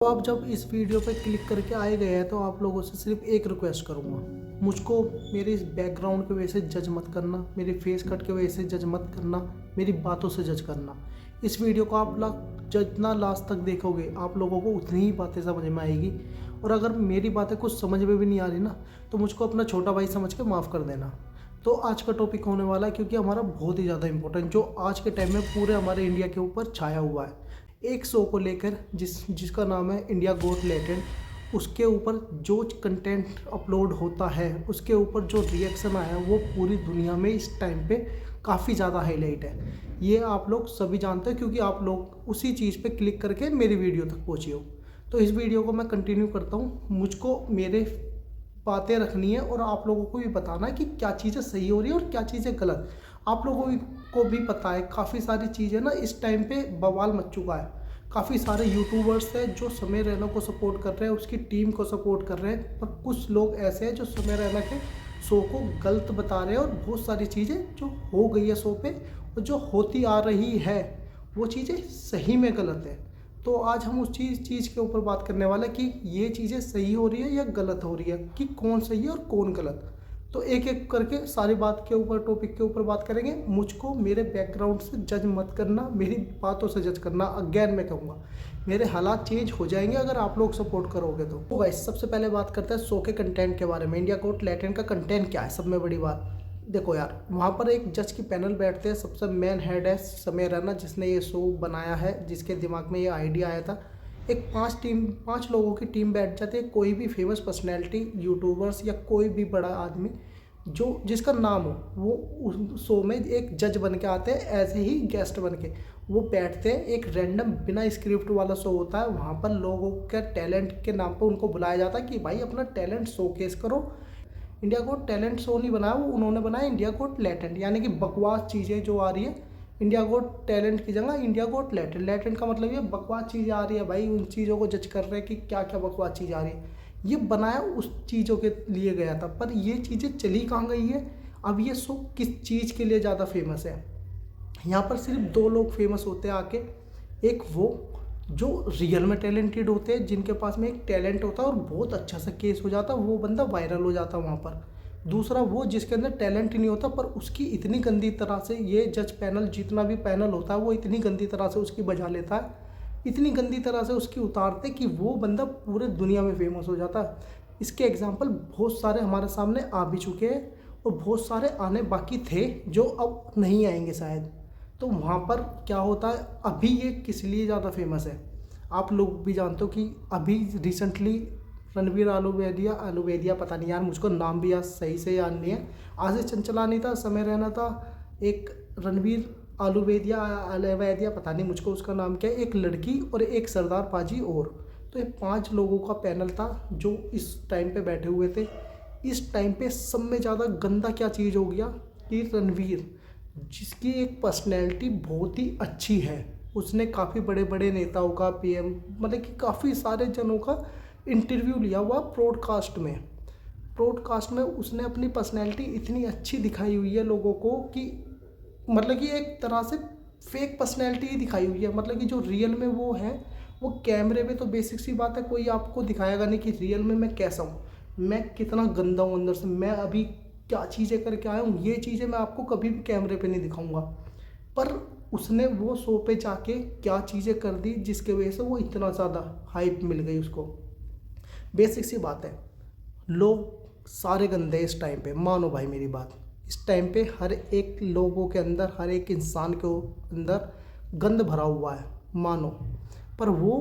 तो आप जब इस वीडियो पे क्लिक करके आए गए हैं तो आप लोगों से सिर्फ एक रिक्वेस्ट करूँगा, मुझको मेरे इस बैकग्राउंड की वजह से जज मत करना, मेरे फेस कट की वजह से जज मत करना, मेरी बातों से जज करना। इस वीडियो को आप जितना लास्ट तक देखोगे आप लोगों को उतनी ही बातें समझ में आएगी। और अगर मेरी बातें कुछ समझ में भी नहीं आ रही ना तो मुझको अपना छोटा भाई समझ के माफ़ कर देना। तो आज का टॉपिक होने वाला है क्योंकि हमारा बहुत ही ज़्यादा इंपॉर्टेंट जो आज के टाइम में पूरे हमारे इंडिया के ऊपर छाया हुआ है। एक शो को लेकर जिसका नाम है इंडिया गोट टैलेंट, उसके ऊपर जो कंटेंट अपलोड होता है उसके ऊपर जो रिएक्शन आया वो पूरी दुनिया में इस टाइम पे काफ़ी ज़्यादा हाईलाइट है। ये आप लोग सभी जानते हैं क्योंकि आप लोग उसी चीज़ पे क्लिक करके मेरी वीडियो तक पहुँचे हो। तो इस वीडियो को मैं कंटिन्यू करता हूँ। मुझको मेरे बातें रखनी है और आप लोगों को भी बताना है कि क्या चीज़ें सही हो रही है और क्या चीज़ें गलत। आप लोगों को भी पता है काफ़ी सारी चीज़ें ना इस टाइम पे बवाल मच चुका है। काफ़ी सारे यूट्यूबर्स हैं जो समय रैना को सपोर्ट कर रहे हैं, उसकी टीम को सपोर्ट कर रहे हैं, पर कुछ लोग ऐसे हैं जो समय रैना के शो को गलत बता रहे हैं और बहुत सारी चीज़ें जो हो गई है शो पे और जो होती आ रही है वो चीज़ें सही में गलत है। तो आज हम उस चीज़ के ऊपर बात करने वाले कि ये चीज़ें सही हो रही है या गलत हो रही है, कि कौन सही है और कौन गलत। तो एक एक करके सारी बात के ऊपर टॉपिक के ऊपर बात करेंगे। मुझको मेरे बैकग्राउंड से जज मत करना, मेरी बातों से जज करना। अगेन मैं कहूँगा मेरे हालात चेंज हो जाएंगे अगर आप लोग सपोर्ट करोगे तो गाइस सबसे पहले बात करते हैं शो के कंटेंट के बारे में। इंडिया गोट टैलेंट का कंटेंट क्या है, सब में बड़ी बात देखो यार, वहाँ पर एक जज की पैनल बैठते हैं। सबसे मेन हेड है समय रैना जिसने ये शो बनाया है, जिसके दिमाग में ये आइडिया आया था। एक पांच लोगों की टीम बैठ जाती है, कोई भी फेमस पर्सनैलिटी, यूट्यूबर्स या कोई भी बड़ा आदमी जो जिसका नाम हो वो उस शो में एक जज बन के आते हैं, ऐसे ही गेस्ट बन के वो बैठते हैं। एक रैंडम बिना स्क्रिप्ट वाला शो होता है, वहाँ पर लोगों के टैलेंट के नाम पर उनको बुलाया जाता है कि भाई अपना टैलेंट शोकेस करो। इंडिया गोट टैलेंट शो नहीं बनाया, वो उन्होंने बनाया इंडिया गोट लैटेंट, यानी कि बकवास चीज़ें जो आ रही है इंडिया गोट टैलेंट की जगह इंडिया गोट लैटेंट। लैटेंट का मतलब ये बकवास चीज़ें आ रही है भाई, उन चीज़ों को जज कर रहे हैं कि क्या क्या बकवास चीज़ आ रही है। ये बनाया उस चीज़ों के लिए गया था, पर ये चीज़ें चली कहाँ गई है। अब ये शो किस चीज़ के लिए ज़्यादा फेमस है, यहाँ पर सिर्फ दो लोग फेमस होते हैं आके। एक वो जो रियल में टैलेंटेड होते हैं, जिनके पास में एक टैलेंट होता है और बहुत अच्छा सा केस हो जाता है, वो बंदा वायरल हो जाता है वहाँ पर। दूसरा वो जिसके अंदर टैलेंट ही नहीं होता, पर उसकी इतनी गंदी तरह से ये जज पैनल, जितना भी पैनल होता है वो इतनी गंदी तरह से उसकी बजा लेता है, इतनी गंदी तरह से उसकी उतारते कि वो बंदा पूरे दुनिया में फेमस हो जाता है। इसके एग्जाम्पल बहुत सारे हमारे सामने आ भी चुके हैं और बहुत सारे आने बाकी थे जो अब नहीं आएंगे शायद। तो वहाँ पर क्या होता है, अभी ये किस लिए ज़्यादा फेमस है आप लोग भी जानते हो कि अभी रिसेंटली रणवीर आलूवेदिया पता नहीं यार, मुझको नाम भी यार सही से याद नहीं है। आशीष चंचलानी था, समय रैना था, एक रणवीर आलूवेदिया पता नहीं मुझको उसका नाम क्या है, एक लड़की और एक सरदार पाजी और। तो ये 5 लोगों का पैनल था जो इस टाइम पे बैठे हुए थे। इस टाइम पे सब में ज़्यादा गंदा क्या चीज़ हो गया कि रणवीर, जिसकी एक पर्सनैलिटी बहुत ही अच्छी है, उसने काफ़ी बड़े बड़े नेताओं का, पीएम मतलब कि काफ़ी सारे जनों का इंटरव्यू लिया हुआ ब्रॉडकास्ट में उसने अपनी पर्सनैलिटी इतनी अच्छी दिखाई हुई है लोगों को कि मतलब कि एक तरह से फेक पर्सनैलिटी ही दिखाई हुई है। मतलब कि जो रियल में वो है वो कैमरे पे तो बेसिक सी बात है, कोई आपको दिखाएगा नहीं कि रियल में मैं कैसा हूँ, मैं कितना गंदा हूँ अंदर से, मैं अभी क्या चीज़ें करके आया हूँ, ये चीज़ें मैं आपको कभी भी कैमरे पे नहीं दिखाऊंगा। पर उसने वो शो पे जाके क्या चीज़ें कर दी जिसके वजह से वो इतना ज़्यादा हाइप मिल गई उसको। बेसिक सी बात है, लोग सारे गंदे इस टाइम पे, मानो भाई मेरी बात, इस टाइम पे हर एक लोगों के अंदर, हर एक इंसान के अंदर गंद भरा हुआ है मानो। पर वो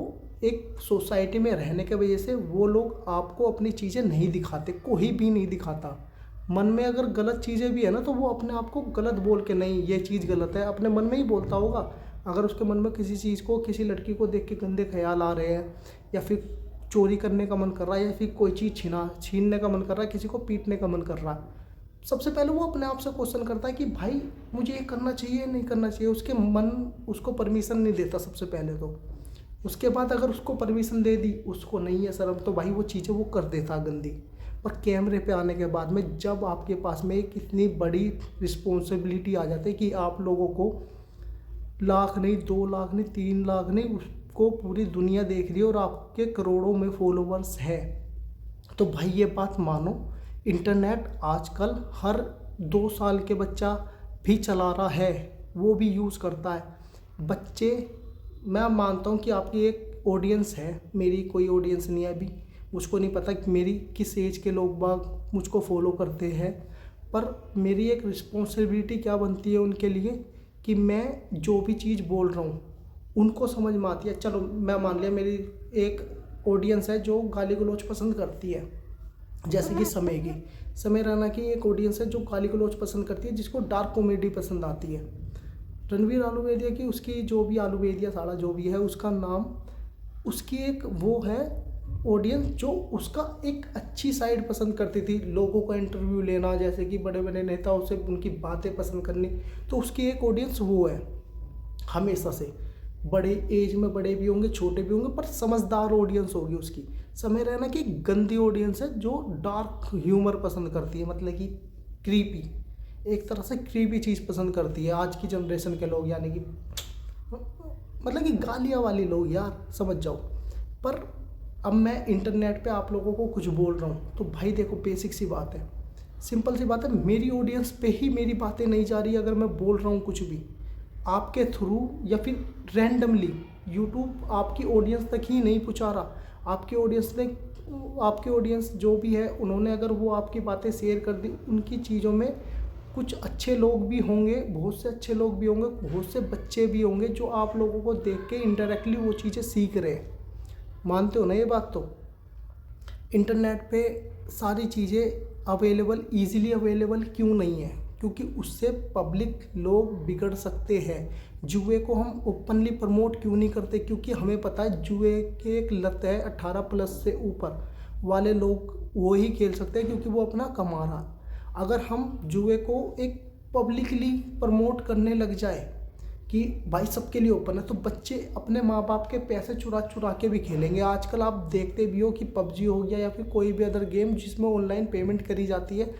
एक सोसाइटी में रहने की वजह से वो लोग आपको अपनी चीज़ें नहीं दिखाते, कोई भी नहीं दिखाता। मन में अगर गलत चीज़ें भी है ना तो वो अपने आप को गलत बोल के, नहीं ये चीज़ गलत है, अपने मन में ही बोलता होगा। अगर उसके मन में किसी चीज़ को, किसी लड़की को देख के गंदे ख्याल आ रहे हैं, या फिर चोरी करने का मन कर रहा है, या फिर कोई चीज़ छीनने का मन कर रहा है, किसी को पीटने का मन कर रहा है, सबसे पहले वो अपने आप से क्वेश्चन करता है कि भाई मुझे ये करना चाहिए नहीं करना चाहिए। उसके मन उसको परमिशन नहीं देता सबसे पहले तो। उसके बाद अगर उसको परमिशन दे दी, उसको नहीं है शर्म, तो भाई वो चीज़ें वो कर देता गंदी। पर कैमरे पे आने के बाद में जब आपके पास में एक इतनी बड़ी रिस्पॉन्सिबिलिटी आ जाती है कि आप लोगों को लाख नहीं, 2 लाख नहीं, 3 लाख नहीं, आपको पूरी दुनिया देख रही है और आपके करोड़ों में फॉलोवर्स है, तो भाई ये बात मानो, इंटरनेट आजकल हर 2 साल के बच्चा भी चला रहा है, वो भी यूज़ करता है। बच्चे, मैं मानता हूँ कि आपकी एक ऑडियंस है, मेरी कोई ऑडियंस नहीं है अभी, मुझको नहीं पता कि मेरी किस एज के लोग बाग मुझको फॉलो करते हैं, पर मेरी एक रिस्पॉन्सिबिलिटी क्या बनती है उनके लिए कि मैं जो भी चीज़ बोल रहा हूँ उनको समझ में आती है। चलो मैं मान लिया मेरी एक ऑडियंस है जो गाली गलौज पसंद करती है, जैसे कि समय रैना की एक ऑडियंस है जो गाली गलौज पसंद करती है, जिसको डार्क कॉमेडी पसंद आती है। रणवीर आलूवेदिया की, उसकी जो भी आलूवेदिया साड़ा जो भी है उसका नाम, उसकी एक वो है ऑडियंस जो उसका एक अच्छी साइड पसंद करती थी, लोगों का इंटरव्यू लेना, जैसे कि बड़े बड़े नेताओं से उनकी बातें पसंद करनी, तो उसकी एक ऑडियंस वो है हमेशा से। बड़े एज में बड़े भी होंगे, छोटे भी होंगे, पर समझदार ऑडियंस होगी उसकी। समय रैना की गंदी ऑडियंस है जो डार्क ह्यूमर पसंद करती है, मतलब कि क्रीपी, एक तरह से क्रीपी चीज़ पसंद करती है आज की जनरेशन के लोग, यानी कि मतलब कि गालियाँ वाली लोग, यार समझ जाओ। पर अब मैं इंटरनेट पे आप लोगों को कुछ बोल रहा हूँ तो भाई देखो, बेसिक सी बात है, सिंपल सी बात है, मेरी ऑडियंस पे ही मेरी बातें नहीं जा रही। अगर मैं बोल रहा हूँ कुछ भी आपके थ्रू या फिर रैंडमली, यूट्यूब आपकी ऑडियंस तक ही नहीं पहुँचा रहा। आपकी ऑडियंस जो भी है, उन्होंने अगर वो आपकी बातें शेयर कर दी, उनकी चीज़ों में कुछ अच्छे लोग भी होंगे, बहुत से अच्छे लोग भी होंगे, बहुत से बच्चे भी होंगे जो आप लोगों को देख के इनडायरेक्टली वो चीज़ें सीख रहे हैं। मानते हो ना ये बात? तो इंटरनेट पे सारी चीज़ें अवेलेबल, ईज़िली अवेलेबल क्यों नहीं है? क्योंकि उससे पब्लिक लोग बिगड़ सकते हैं। जुए को हम ओपनली प्रमोट क्यों नहीं करते? क्योंकि हमें पता है जुए की एक लत है, 18+ से ऊपर वाले लोग वो ही खेल सकते हैं, क्योंकि वो अपना कमा रहा। अगर हम जुए को एक पब्लिकली प्रमोट करने लग जाए कि भाई सबके लिए ओपन है, तो बच्चे अपने माँ बाप के पैसे चुरा चुरा के भी खेलेंगे। आजकल आप देखते भी हो कि पबजी हो गया या फिर कोई भी अदर गेम जिसमें ऑनलाइन पेमेंट करी जाती है,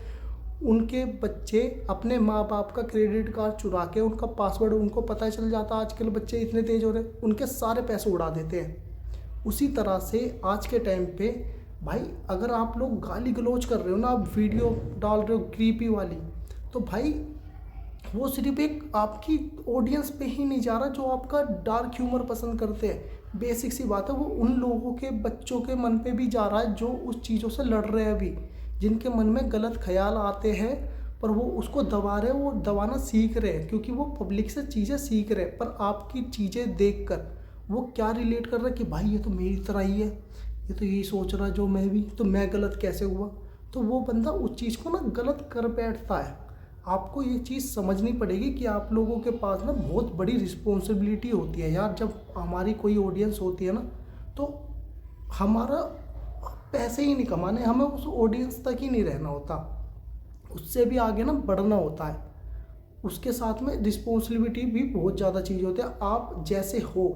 उनके बच्चे अपने माँ बाप का क्रेडिट कार्ड चुरा के, उनका पासवर्ड उनको पता चल जाता। आजकल बच्चे इतने तेज़ हो रहे हैं, उनके सारे पैसे उड़ा देते हैं। उसी तरह से आज के टाइम पे भाई, अगर आप लोग गाली गलौज कर रहे हो ना, आप वीडियो डाल रहे हो क्रीपी वाली, तो भाई वो सिर्फ एक आपकी ऑडियंस पे ही नहीं जा रहा जो आपका डार्क ह्यूमर पसंद करते हैं। बेसिक सी बात है, वो उन लोगों के बच्चों के मन पे भी जा रहा है जो उस चीज़ों से लड़ रहे हैं अभी, जिनके मन में गलत ख्याल आते हैं, पर वो उसको दबा रहे हैं, वो दबाना सीख रहे हैं, क्योंकि वो पब्लिक से चीज़ें सीख रहे हैं। पर आपकी चीज़ें देख कर वो क्या रिलेट कर रहा है कि भाई ये तो मेरी तरह ही है, ये तो यही सोच रहा है जो मैं भी, तो मैं गलत कैसे हुआ? तो वो बंदा उस चीज़ को ना गलत कर बैठता है। आपको ये चीज़ समझनी पड़ेगी कि आप लोगों के पास ना बहुत बड़ी रिस्पॉन्सिबिलिटी होती है यार। जब हमारी कोई ऑडियंस होती है ना, तो हमारा पैसे ही नहीं कमाने, हमें उस ऑडियंस तक ही नहीं रहना होता, उससे भी आगे ना बढ़ना होता है। उसके साथ में रिस्पॉन्सिबिलिटी भी बहुत ज़्यादा चीज़ होती है। आप जैसे हो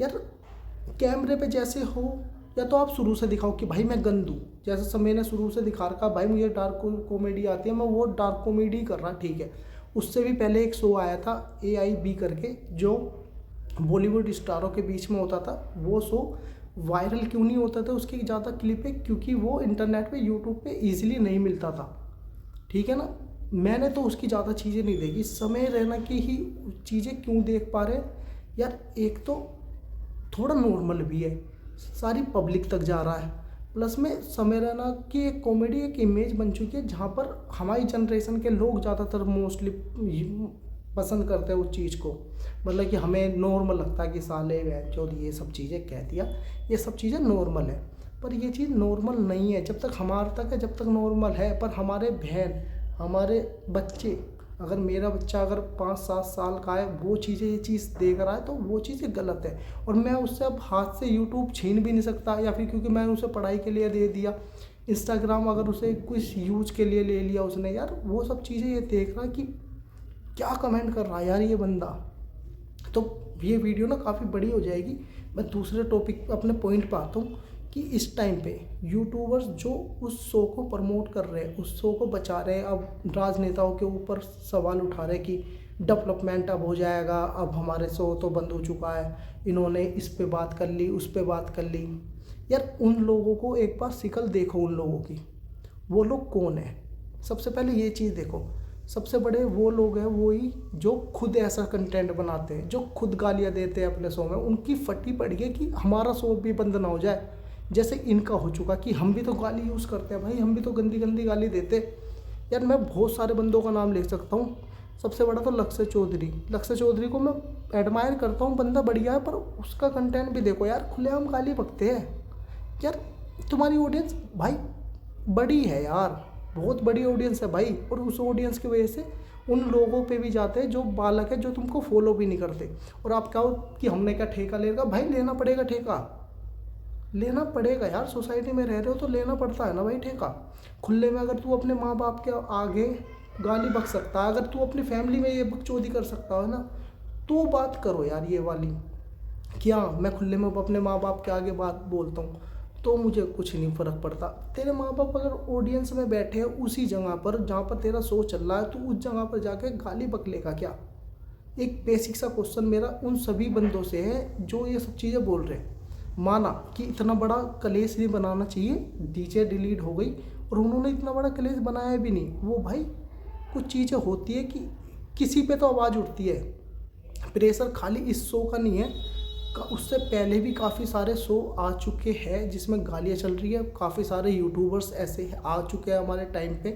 यार, कैमरे पे जैसे हो, या तो आप शुरू से दिखाओ कि भाई मैं गंदू, जैसे समय ने शुरू से दिखा रखा भाई मुझे डार्क कॉमेडी आती है, मैं वो डार्क कॉमेडी कर रहा, ठीक है। उससे भी पहले एक शो आया था AIB करके, जो बॉलीवुड स्टारों के बीच में होता था। वो शो वायरल क्यों नहीं होता था? उसकी ज़्यादा क्लिप है क्योंकि वो इंटरनेट पे, यूट्यूब पे ईजिली नहीं मिलता था, ठीक है ना। मैंने तो उसकी ज़्यादा चीज़ें नहीं देखी। समय रैना की ही चीज़ें क्यों देख पा रहे यार? एक तो थोड़ा नॉर्मल भी है, सारी पब्लिक तक जा रहा है, प्लस में समय रैना की एक कॉमेडी एक इमेज बन चुकी है, जहाँ पर हमारी जनरेशन के लोग ज़्यादातर मोस्टली पसंद करते हैं उस चीज़ को। मतलब कि हमें नॉर्मल लगता है कि साले जो ये सब चीज़ें कह दिया, ये सब चीज़ें नॉर्मल है, पर ये चीज़ नॉर्मल नहीं है जब तक हमारे तक है, जब तक नॉर्मल है। पर हमारे बहन, हमारे बच्चे, अगर मेरा बच्चा अगर 5-7 साल का है, वो चीज़ें, ये चीज़ देख रहा है, तो वो चीज़ें गलत है। और मैं उससे अब हाथ से यूट्यूब छीन भी नहीं सकता, या फिर क्योंकि मैंने उसे पढ़ाई के लिए दे दिया, इंस्टाग्राम अगर उसे कुछ यूज के लिए ले लिया उसने, यार वो सब चीज़ें ये देख रहा कि क्या कमेंट कर रहा है यार ये बंदा। तो ये वीडियो ना काफ़ी बड़ी हो जाएगी। मैं दूसरे टॉपिक अपने पॉइंट पर आता हूँ कि इस टाइम पे यूट्यूबर्स जो उस शो को प्रमोट कर रहे हैं, उस शो को बचा रहे हैं, अब राजनेताओं के ऊपर सवाल उठा रहे हैं कि डेवलपमेंट अब हो जाएगा, अब हमारे शो तो बंद हो चुका है, इन्होंने इस पे बात कर ली, उस पे बात कर ली। यार उन लोगों को एक बार शिकल देखो उन लोगों की, वो लोग कौन है। सबसे पहले ये चीज़ देखो, सबसे बड़े वो लोग हैं वही जो खुद ऐसा कंटेंट बनाते हैं, जो खुद गालियाँ देते हैं अपने शो में। उनकी फटी पड़ी है कि हमारा शो भी बंद ना हो जाए, जैसे इनका हो चुका कि हम भी तो गाली यूज़ करते हैं भाई, हम भी तो गंदी गंदी गाली देते। यार मैं बहुत सारे बंदों का नाम ले सकता हूँ। सबसे बड़ा तो लक्ष्य चौधरी, लक्ष्य चौधरी को मैं एडमायर करता हूँ, बंदा बढ़िया है, पर उसका कंटेंट भी देखो यार, खुलेआम गाली बकते हैं। यार तुम्हारी ऑडियंस भाई बड़ी है यार, बहुत बड़ी ऑडियंस है भाई, और उस ऑडियंस की वजह से उन लोगों पे भी जाते हैं जो बालक है, जो तुमको फॉलो भी नहीं करते। और आप कहो कि हमने क्या ठेका लेगा, भाई लेना पड़ेगा ठेका, लेना पड़ेगा यार, सोसाइटी में रह रहे हो तो लेना पड़ता है ना भाई ठेका। खुले में अगर तू अपने माँ बाप के आगे गाली बक सकता है, अगर तू अपनी फैमिली में ये बकचोदी कर सकता है ना, तो बात करो यार ये वाली। क्या मैं खुले में अपने माँ बाप के आगे बात बोलता हूँ तो मुझे कुछ नहीं फ़र्क पड़ता। तेरे माँ बाप अगर ऑडियंस में बैठे हैं उसी जगह पर जहाँ पर तेरा शो चल रहा है, तो उस जगह पर जाके गाली बक लेगा क्या। एक बेसिक सा क्वेश्चन मेरा उन सभी बंदों से है जो ये सब चीज़ें बोल रहे हैं। माना कि इतना बड़ा कलेश नहीं बनाना चाहिए, डीजे डिलीट हो गई और उन्होंने इतना बड़ा कलेश बनाया भी नहीं। वो भाई कुछ चीज़ें होती है कि किसी पे तो आवाज़ उठती है। प्रेशर खाली इस शो का नहीं है, उससे पहले भी काफ़ी सारे शो आ चुके हैं जिसमें गालियाँ चल रही है। काफ़ी सारे यूट्यूबर्स ऐसे आ चुके हैं हमारे टाइम पे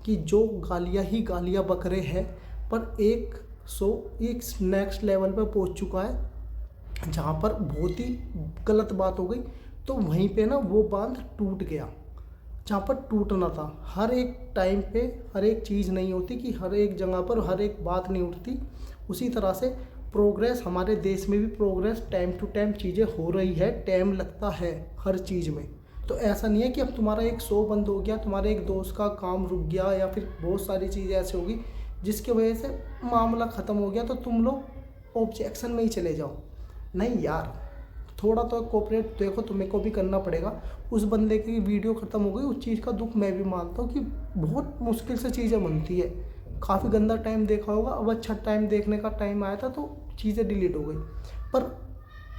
कि जो गालियाँ ही गालियाँ बक रहे हैं, पर एक शो एक नेक्स्ट लेवल पे पहुंच चुका है जहाँ पर बहुत ही गलत बात हो गई, तो वहीं पे ना वो बांध टूट गया जहाँ पर टूटना था। हर एक टाइम पे हर एक चीज़ नहीं होती कि हर एक जगह पर हर एक बात नहीं उठती। उसी तरह से प्रोग्रेस हमारे देश में भी प्रोग्रेस टाइम टू टाइम चीज़ें हो रही है, टाइम लगता है हर चीज़ में। तो ऐसा नहीं है कि अब तुम्हारा एक शो बंद हो गया, तुम्हारे एक दोस्त का काम रुक गया, या फिर बहुत सारी चीज़ें ऐसी होगी जिसकी वजह से मामला ख़त्म हो गया तो तुम लोग ऑब्जेक्शन में ही चले जाओ। नहीं यार, थोड़ा तो कोऑपरेट देखो, तुम्हें को भी करना पड़ेगा। उस बंदे की वीडियो ख़त्म हो गई, उस चीज़ का दुख मैं भी मानता हूँ कि बहुत मुश्किल से चीज़ें बनती है। काफ़ी गंदा टाइम देखा होगा, अब अच्छा टाइम देखने का टाइम आया था तो चीज़ें डिलीट हो गई। पर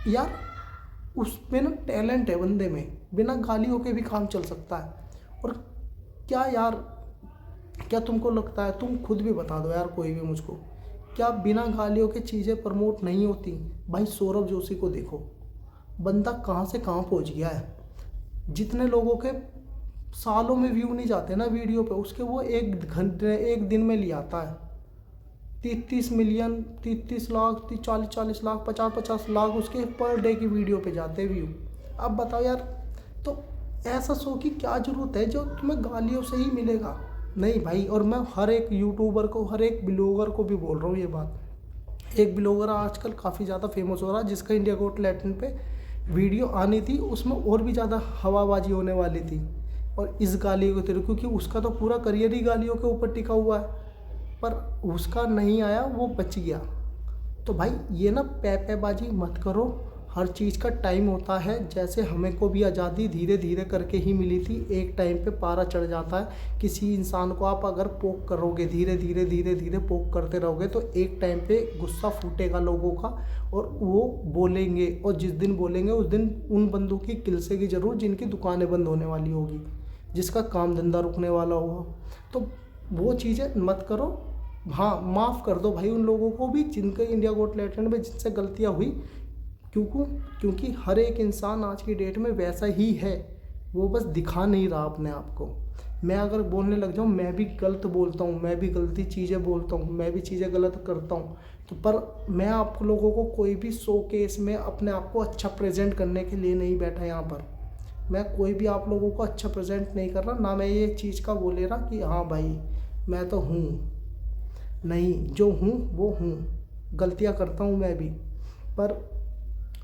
यार उसमें ना टैलेंट है बंदे में, बिना गालियों के भी काम चल सकता है। और क्या यार, क्या तुमको लगता है, तुम खुद भी बता दो यार कोई भी मुझको, क्या बिना गालियों के चीज़ें प्रमोट नहीं होती। भाई सौरभ जोशी को देखो, बंदा कहाँ से कहाँ पहुँच गया है। जितने लोगों के सालों में व्यू नहीं जाते ना वीडियो पे, उसके वो एक घंटे एक दिन में ले आता है 30 मिलियन, 30 लाख, 40 लाख, 50 लाख उसके पर डे की वीडियो पे जाते व्यू। अब बताओ यार, तो ऐसा शो की क्या ज़रूरत है जो तुम्हें गालियों से ही मिलेगा। नहीं भाई, और मैं हर एक यूट्यूबर को, हर एक ब्लॉगर को भी बोल रहा हूँ ये बात। एक ब्लॉगर आजकल काफ़ी ज़्यादा फेमस हो रहा है जिसका इंडिया गोट लैटिन पे वीडियो आनी थी, उसमें और भी ज़्यादा हवाबाजी होने वाली थी, और इस गाली को तेरे, क्योंकि उसका तो पूरा करियर ही गालियों के ऊपर टिका हुआ है, पर उसका नहीं आया, वो बच गया। तो भाई ये ना पैबाजी मत करो, हर चीज़ का टाइम होता है। जैसे हमें को भी आज़ादी धीरे धीरे करके ही मिली थी, एक टाइम पे पारा चढ़ जाता है। किसी इंसान को आप अगर पोक करोगे, धीरे धीरे धीरे धीरे पोक करते रहोगे, तो एक टाइम पे गुस्सा फूटेगा लोगों का और वो बोलेंगे, और जिस दिन बोलेंगे उस दिन उन बंदों की किलसेगी ज़रूर जिनकी दुकानें बंद होने वाली होगी, जिसका काम धंधा रुकने वाला होगा। तो वो चीज़ें मत करो। हाँ, माफ़ कर दो भाई उन लोगों को भी जिनके इंडिया गोट लैटिन में जिनसे गलतियाँ हुई, क्योंकि हर एक इंसान आज की डेट में वैसा ही है, वो बस दिखा नहीं रहा अपने आप को। मैं अगर बोलने लग जाऊँ, मैं भी गलत बोलता हूँ, मैं भी गलती चीज़ें बोलता हूँ, मैं भी चीज़ें गलत करता हूँ, तो पर मैं आप लोगों को कोई भी शो केस में अपने आप को अच्छा प्रेजेंट करने के लिए नहीं बैठा यहाँ पर। मैं कोई भी आप लोगों को अच्छा प्रेजेंट नहीं कर रहा, ना मैं ये चीज़ का बोले रहा कि हाँ भाई मैं तो हूँ। नहीं, जो हूँ वो हूँ, गलतियाँ करता हूँ मैं भी, पर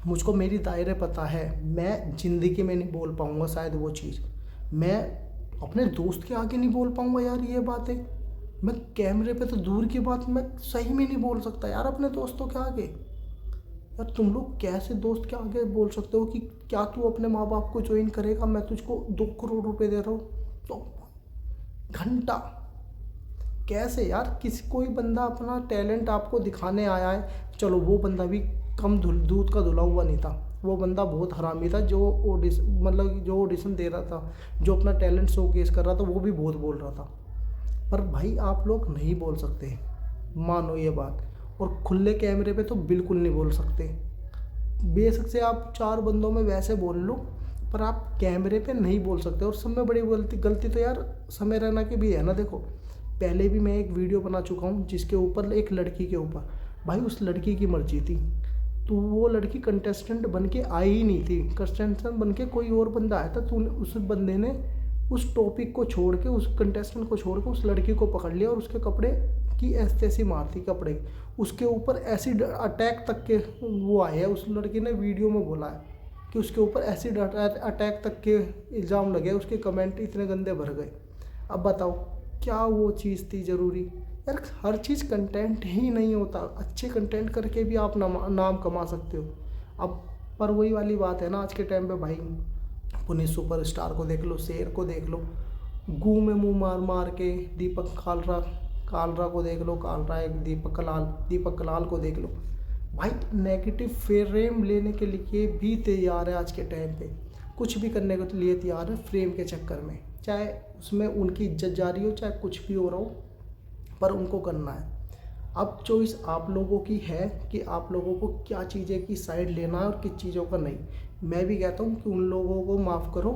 मुझको मेरी दायरे पता है। मैं ज़िंदगी में नहीं बोल पाऊँगा शायद वो चीज़, मैं अपने दोस्त के आगे नहीं बोल पाऊँगा यार ये बातें। मैं कैमरे पे तो दूर की बात, मैं सही में नहीं बोल सकता यार अपने दोस्तों के आगे। यार तुम लोग कैसे दोस्त के आगे बोल सकते हो कि क्या तू अपने माँ बाप को ज्वाइन करेगा, मैं तुझको 2 करोड़ रुपए दे रहा हूँ। तो घंटा कैसे यार, किसी कोई बंदा अपना टैलेंट आपको दिखाने आया है, चलो वो बंदा भी कम दूध का धुला हुआ नहीं था, वो बंदा बहुत हरामी था, जो जो ऑडिशन दे रहा था, जो अपना टैलेंट शोकेस कर रहा था, वो भी बहुत बोल रहा था। पर भाई आप लोग नहीं बोल सकते, मानो ये बात, और खुले कैमरे पे तो बिल्कुल नहीं बोल सकते। बेशक से आप 4 बंदों में वैसे बोल लो, पर आप कैमरे पे नहीं बोल सकते। और सब में बड़ी गलती तो यार समय रैना की भी है ना। देखो, पहले भी मैं एक वीडियो बना चुका हूँ जिसके ऊपर एक लड़की के ऊपर, भाई उस लड़की की मर्जी थी, तो वो लड़की कंटेस्टेंट बन के आई ही नहीं थी, कंटेस्टेंट बन के कोई और बंदा आया था, तो उस बंदे ने उस टॉपिक को छोड़ के, उस कंटेस्टेंट को छोड़ के उस लड़की को पकड़ लिया और उसके कपड़े की ऐसी तैसी मारती, कपड़े उसके ऊपर एसिड अटैक तक के वो आए हैं। उस लड़की ने वीडियो में बोला है कि उसके ऊपर एसिड अटैक तक के इल्ज़ाम लगे, उसके कमेंट इतने गंदे भर गए। अब बताओ क्या वो चीज़ थी ज़रूरी? यार हर चीज़ कंटेंट ही नहीं होता, अच्छे कंटेंट करके भी आप नाम कमा सकते हो। अब पर वही वाली बात है ना, आज के टाइम पे भाई पुनीत सुपरस्टार को देख लो, शेर को देख लो, गू में मुंह मार मार के, दीपक कालरा को देख लो, कालरा एक दीपक कलाल को देख लो, भाई नेगेटिव फ्रेम लेने के लिए भी तैयार है आज के टाइम पे, कुछ भी करने के लिए तैयार है फ्रेम के चक्कर में, चाहे उसमें उनकी इज्जत जा रही हो, चाहे कुछ भी हो रहा हो, पर उनको करना है। अब चॉइस आप लोगों की है कि आप लोगों को क्या चीज़ें की साइड लेना है और किस चीज़ों का नहीं। मैं भी कहता हूँ कि उन लोगों को माफ़ करो,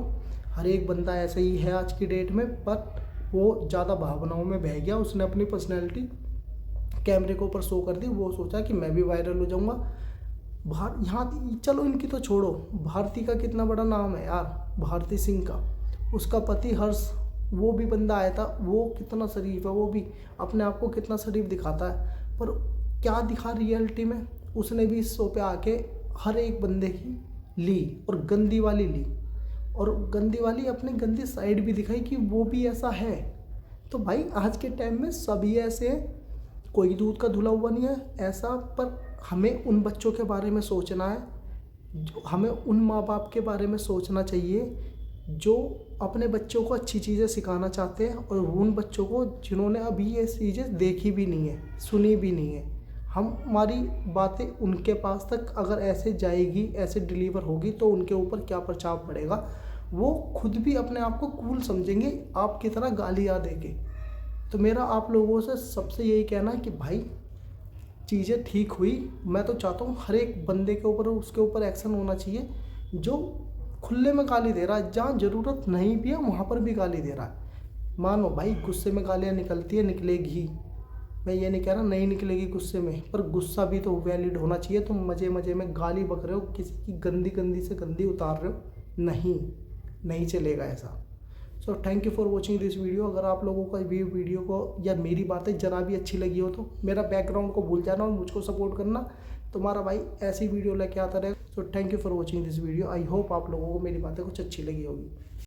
हर एक बंदा ऐसा ही है आज की डेट में, बट वो ज़्यादा भावनाओं में बह गया, उसने अपनी पर्सनैलिटी कैमरे के ऊपर शो कर दी, वो सोचा कि मैं भी वायरल हो जाऊँगा। यहाँ चलो इनकी तो छोड़ो, भारती का कितना बड़ा नाम है यार, भारती सिंह का, उसका पति हर्ष, वो भी बंदा आया था, वो कितना शरीफ है, वो भी अपने आप को कितना शरीफ दिखाता है, पर क्या दिखा रियलिटी में, उसने भी इस शो पे आके हर एक बंदे की ली और गंदी वाली ली, और गंदी वाली अपनी गंदी साइड भी दिखाई कि वो भी ऐसा है। तो भाई आज के टाइम में सभी ऐसे हैं, कोई दूध का धुला हुआ नहीं है ऐसा। पर हमें उन बच्चों के बारे में सोचना है, हमें उन माँ बाप के बारे में सोचना चाहिए जो अपने बच्चों को अच्छी चीज़ें सिखाना चाहते हैं, और उन बच्चों को जिन्होंने अभी ये चीज़ें देखी भी नहीं है, सुनी भी नहीं है। हमारी बातें उनके पास तक अगर ऐसे जाएगी, ऐसे डिलीवर होगी, तो उनके ऊपर क्या प्रभाव पड़ेगा, वो खुद भी अपने आप को कूल समझेंगे आपकी तरह गालियाँ देके। तो मेरा आप लोगों से सबसे यही कहना है कि भाई चीज़ें ठीक हुई, मैं तो चाहता हूँ हर एक बंदे के ऊपर उसके ऊपर एक्शन होना चाहिए जो खुले में गाली दे रहा है, जहाँ ज़रूरत नहीं भी है वहाँ पर भी गाली दे रहा है। मानो भाई गुस्से में गालियाँ निकलती है, निकलेगी, मैं ये नहीं कह रहा नहीं निकलेगी गुस्से में, पर गुस्सा भी तो वैलिड होना चाहिए। तुम मज़े मज़े में गाली बक रहे हो, किसी की गंदी से गंदी उतार रहे हो, नहीं चलेगा ऐसा। So thank you for watching this video. अगर आप लोगों को भी वीडियो को या मेरी बातें जरा भी अच्छी लगी हो तो मेरा बैकग्राउंड को भूल जाना और मुझको सपोर्ट करना, तुम्हारा भाई ऐसी वीडियो लेके आता रहे। So thank you for watching this video. I hope आप लोगों को मेरी बातें कुछ अच्छी लगी होगी।